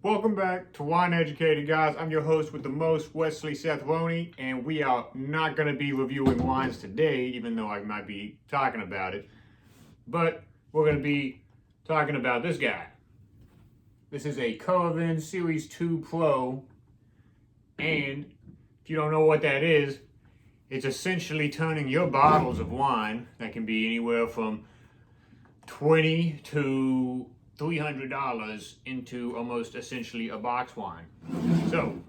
Welcome back to Wine Educated, guys. I'm your host with the most, Wesley Seth Roney, and we are not going to be reviewing wines today, even though I might be talking about it. But we're going to be talking about this guy. This is a Coravin Series 2 Pro, and if you don't know what that is, it's essentially turning your bottles of wine that can be anywhere from $20 to $300 into almost essentially a box wine. So,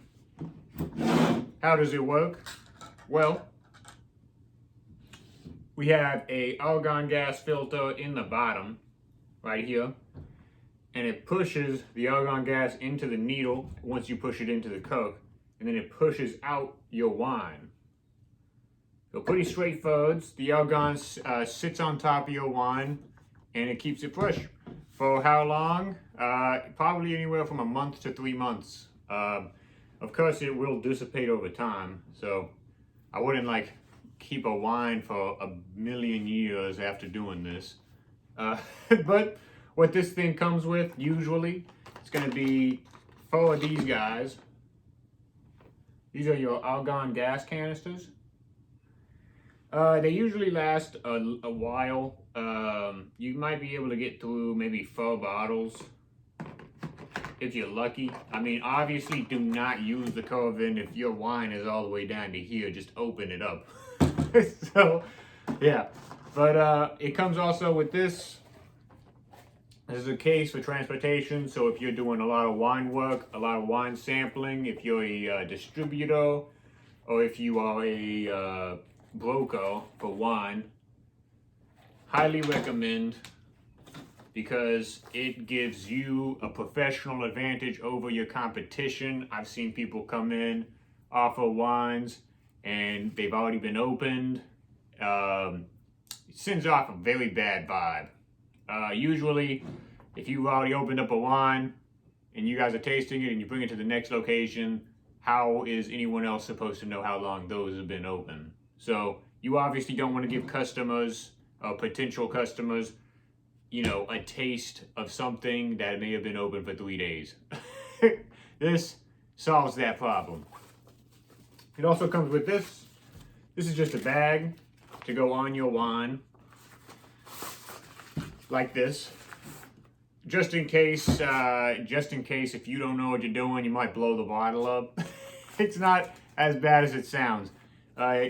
how does it work? Well, we have a argon gas filter in the bottom, right here, and it pushes the argon gas into the needle once you push it into the cork, and then it pushes out your wine. So pretty straightforward. The argon sits on top of your wine, and it keeps it fresh. For how long? Probably anywhere from a month to 3 months. Of course, it will dissipate over time, so I wouldn't keep a wine for a million years after doing this. But what this thing comes with, usually, it's going to be 4 of these guys. These are your argon gas canisters. They usually last a while. You might be able to get through maybe 4 bottles if you're lucky. I mean, obviously do not use the Coravin if your wine is all the way down to here. Just open it up. So, yeah. But it comes also with this. This is a case for transportation. So if you're doing a lot of wine work, a lot of wine sampling, if you're a distributor, or if you are a broker for wine, highly recommend, because it gives you a professional advantage over your competition. I've seen people come in, offer wines, and they've already been opened. It sends off a very bad vibe. Usually, if you already opened up a wine and you guys are tasting it and you bring it to the next location, how is anyone else supposed to know how long those have been open? So you obviously don't want to give customers or potential customers, a taste of something that may have been open for 3 days. This solves that problem. It also comes with this. This is just a bag to go on your wine, like this. Just in case if you don't know what you're doing, you might blow the bottle up. It's not as bad as it sounds.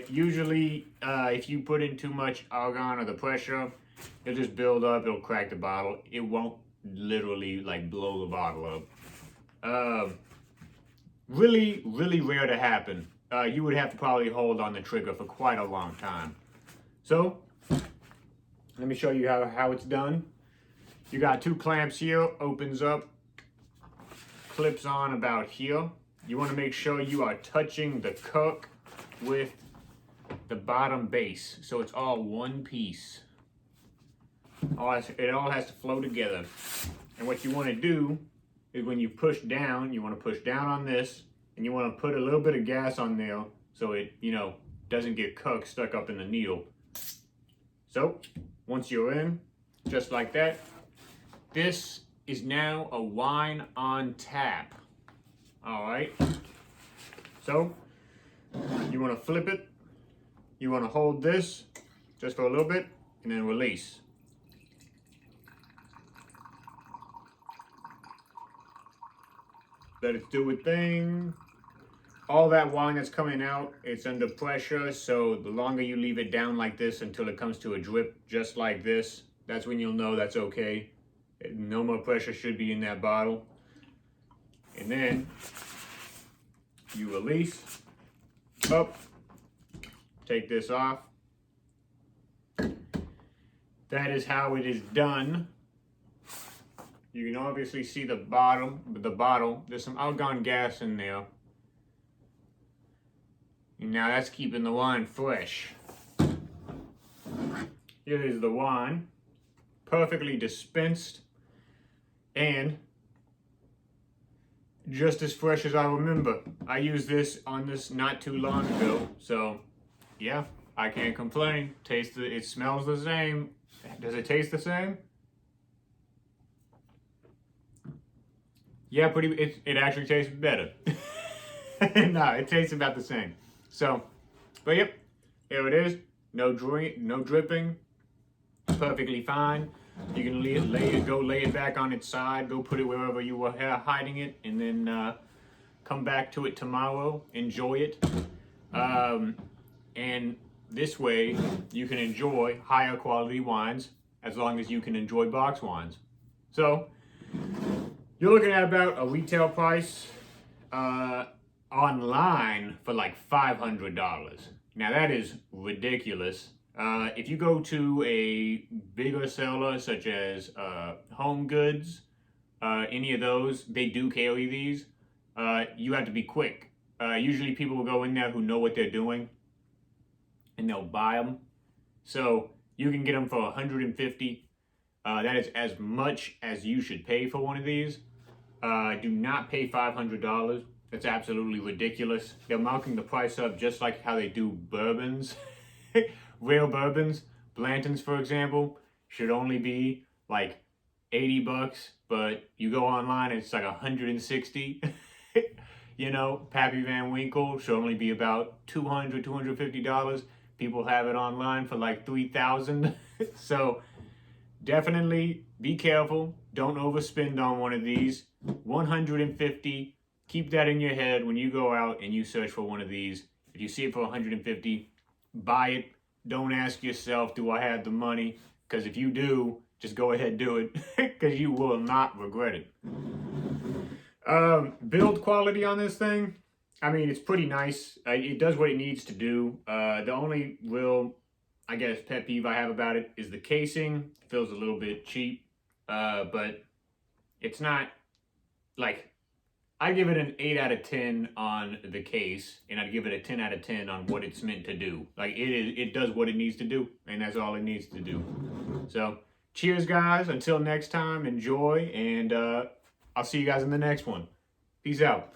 Usually, if you put in too much argon or the pressure, it'll just build up, it'll crack the bottle. It won't literally blow the bottle up. Really, really rare to happen. You would have to probably hold on the trigger for quite a long time. So, let me show you how it's done. You got 2 clamps here, opens up, clips on about here. You want to make sure you are touching the cork with the bottom base, so it's all one piece. It all has to flow together. And what you want to do is when you push down, you want to push down on this, and you want to put a little bit of gas on there so it, doesn't get cork stuck up in the needle. So, once you're in, just like that, this is now a wine on tap. All right. So, you want to flip it. You want to hold this just for a little bit and then release. Let it do its thing. All that wine that's coming out, it's under pressure, so the longer you leave it down like this until it comes to a drip just like this, that's when you'll know that's okay. No more pressure should be in that bottle. And then you release up, take this off. That is how it is done. You can obviously see the bottle. There's some argon gas in there. And now that's keeping the wine fresh. Here is the wine, perfectly dispensed and just as fresh as I remember. I used this on this not too long ago, so yeah, I can't complain. It smells the same. Does it taste the same? Yeah, it actually tastes better. No, it tastes about the same. So, but yep, here it is. No dripping. Perfectly fine. You can lay it back on its side. Go put it wherever you were hiding it, and then come back to it tomorrow. Enjoy it. And this way, you can enjoy higher quality wines as long as you can enjoy box wines. So, you're looking at about a retail price online for like $500. Now, that is ridiculous. If you go to a bigger seller such as Home Goods, any of those, they do carry these. You have to be quick. Usually people will go in there who know what they're doing and they'll buy them. So you can get them for $150. That is as much as you should pay for one of these. Do not pay $500. That's absolutely ridiculous. They're marking the price up just like how they do bourbons. Real bourbons. Blanton's, for example, should only be like $80, but you go online, it's like $160. You know, Pappy Van Winkle should only be about $200, $250. People have it online for like $3,000. So definitely be careful. Don't overspend on one of these. $150. Keep that in your head when you go out and you search for one of these. If you see it for $150, buy it. Don't ask yourself, do I have the money? Because if you do, just go ahead and do it, because you will not regret it. Build quality on this thing, I mean, it's pretty nice. It does what it needs to do. The only real, I guess, pet peeve I have about it is the casing. It feels a little bit cheap, but it's not like, I give it an 8 out of 10 on the case, and I'd give it a 10 out of 10 on what it's meant to do. Like, it does what it needs to do, and that's all it needs to do. So, cheers, guys. Until next time, enjoy, and I'll see you guys in the next one. Peace out.